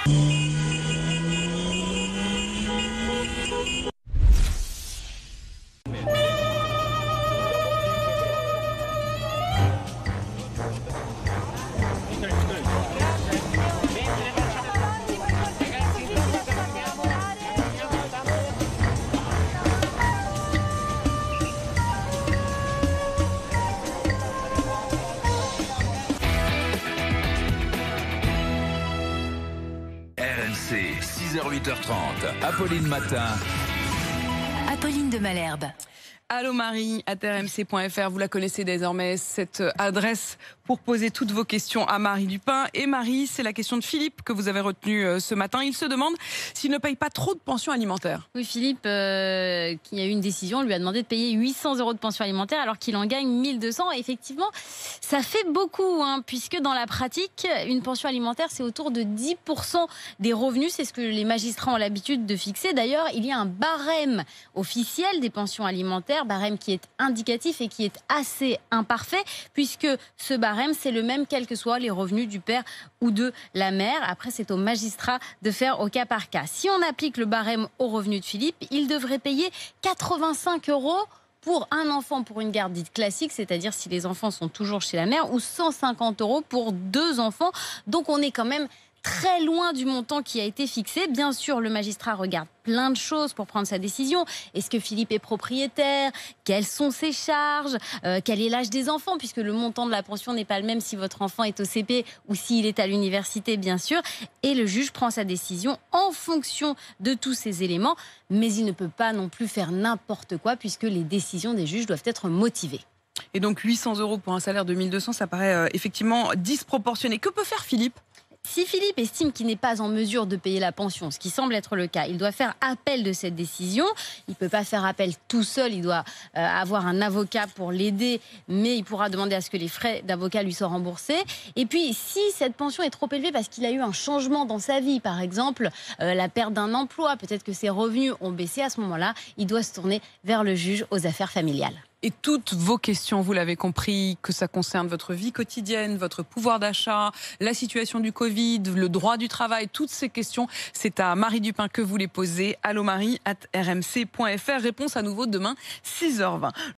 RMC, 6h-8h30, Apolline Matin. Apolline de Malherbe. Allô Marie, @rmc.fr, vous la connaissez désormais, cette adresse pour poser toutes vos questions à Marie Dupin. Et Marie, c'est la question de Philippe que vous avez retenue ce matin. Il se demande s'il ne paye pas trop de pension alimentaire. Oui, Philippe, qui a eu une décision, lui a demandé de payer 800 € de pension alimentaire alors qu'il en gagne 1200. Et effectivement, ça fait beaucoup, puisque dans la pratique, une pension alimentaire, c'est autour de 10% des revenus. C'est ce que les magistrats ont l'habitude de fixer. D'ailleurs, il y a un barème officiel des pensions alimentaires, barème qui est indicatif et qui est assez imparfait, puisque ce barème, c'est le même quels que soient les revenus du père ou de la mère. Après, c'est au magistrat de faire au cas par cas. Si on applique le barème aux revenus de Philippe, il devrait payer 85 € pour un enfant pour une garde dite classique, c'est-à-dire si les enfants sont toujours chez la mère, ou 150 € pour 2 enfants. Donc on est quand même très loin du montant qui a été fixé. Bien sûr, le magistrat regarde plein de choses pour prendre sa décision. Est-ce que Philippe est propriétaire? Quelles sont ses charges? Quel est l'âge des enfants? Puisque le montant de la pension n'est pas le même si votre enfant est au CP ou s'il est à l'université, bien sûr. Et le juge prend sa décision en fonction de tous ces éléments. Mais il ne peut pas non plus faire n'importe quoi puisque les décisions des juges doivent être motivées. Et donc 800 € pour un salaire de 1200, ça paraît effectivement disproportionné. Que peut faire Philippe ? Si Philippe estime qu'il n'est pas en mesure de payer la pension, ce qui semble être le cas, il doit faire appel de cette décision. Il ne peut pas faire appel tout seul, il doit avoir un avocat pour l'aider, mais il pourra demander à ce que les frais d'avocat lui soient remboursés. Et puis, si cette pension est trop élevée parce qu'il a eu un changement dans sa vie, par exemple la perte d'un emploi, peut-être que ses revenus ont baissé, à ce moment-là, il doit se tourner vers le juge aux affaires familiales. Et toutes vos questions, vous l'avez compris, que ça concerne votre vie quotidienne, votre pouvoir d'achat, la situation du Covid, le droit du travail, toutes ces questions, c'est à Marie Dupin que vous les posez. Allô Marie @rmc.fr. Réponse à nouveau demain, 6h20.